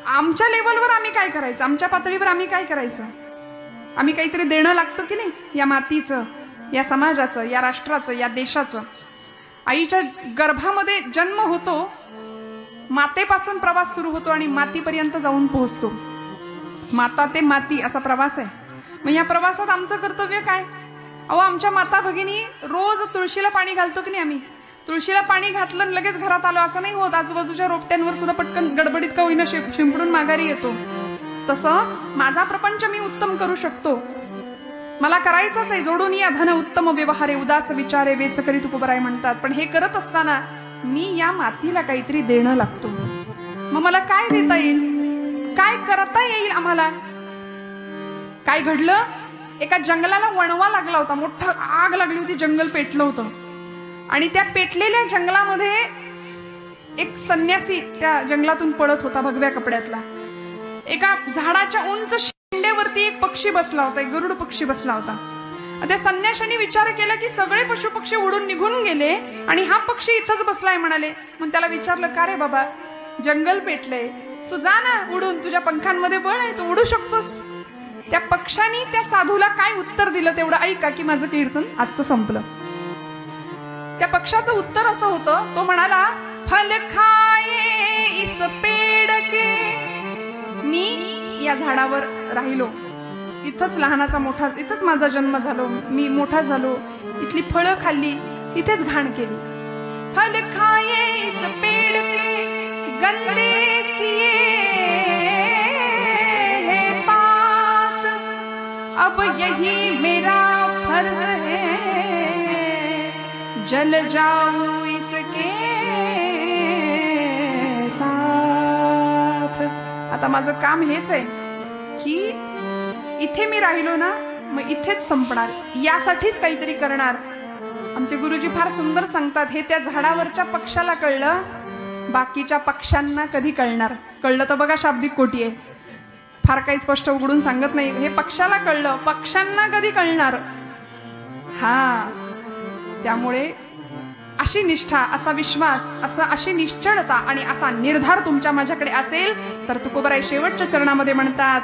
आमच्या लेवलवर आम्ही काय करायचं, आमच्या पातळीवर आम्ही काय करायचं? आम्ही काहीतरी देणं लागतो की नाही, या मातीचं, या समाजाचं, या राष्ट्राचं, या देशाचं. आईच्या गर्भामध्ये जन्म होतो, मातेपासून प्रवास सुरू होतो आणि मातीपर्यंत जाऊन पोहोचतो. माता ते माती असा प्रवास आहे. मग या प्रवासात आमचं कर्तव्य काय? अहो, आमच्या माता भगिनी रोज तुळशीला पाणी घालतो की नाही आम्ही? तुळशीला पाणी घातलं लगेच घरात आलो असं नाही होत. आजूबाजूच्या रोपट्यांवर सुद्धा पटकन गडबडीत का होईना शिंपडून माघारी येतो. तसं माझा प्रपंच मी उत्तम करू शकतो, मला करायचंच आहे. जोडून या धन उत्तम व्यवहारे, उदास विचारे वेच करी तुकोबराय म्हणतात. पण हे करत असताना मी या मातीला काहीतरी देणं लागतो. मग मला काय देता येईल, काय करता येईल आम्हाला? काय घडलं? एका जंगलाला वणवा लागला होता, मोठा आग लागली होती, जंगल पेटलं होतं. आणि त्या पेटलेल्या जंगलामध्ये एक संन्यासी त्या जंगलातून पळत होता, भगव्या कपड्यातला. एका झाडाच्या उंच शेंड्यावरती एक पक्षी बसला होता, एक गरुड पक्षी बसला होता. त्या संन्याशाने विचार केला की सगळे पशु पक्षी उडून निघून गेले आणि हा पक्षी इथंच बसलाय म्हणाले. मग त्याला विचारलं, का रे बाबा, जंगल पेटलंय, तू जा ना उडून, तुझ्या पंखांमध्ये बळ आहे, तू उडू शकतोस. त्या पक्षाने त्या साधूला काय उत्तर दिलं तेवढं ऐका की माझं कीर्तन आजचं संपलं. त्या पक्षाचं उत्तर असं होतं, तो म्हणाला, फल खाये इस पेड़ के, मी या झाडावर राहिलो, इथंच लहानाचा मोठा, इथंच माझा जन्म झालो, मी मोठा झालो, इथली फळं खाल्ली, इथेच घाण केली. फल खाये इस पेड़ के गंदे किए है पात, अब यही मेरा फर्ज है, जल जाऊं इसके साथ. आता माझं काम हेच आहे की इथे मी राहिलो ना, मग इथेच संपणार, यासाठीच काहीतरी करणार. आमचे गुरुजी फार सुंदर सांगतात, हे त्या झाडावरच्या पक्षाला कळलं, बाकीच्या पक्ष्यांना कधी कळणार? कळलं तर बघा शाब्दिक कोटी आहे, फार काही स्पष्ट उघडून सांगत नाही. हे पक्षाला कळलं, पक्ष्यांना कधी कळणार? हा, त्यामुळे अशी निष्ठा, असा विश्वास, अशी निश्चळता आणि असा निर्धार तुमच्या माझ्याकडे असेल तर तुकोबराय शेवटच्या चरणामध्ये म्हणतात,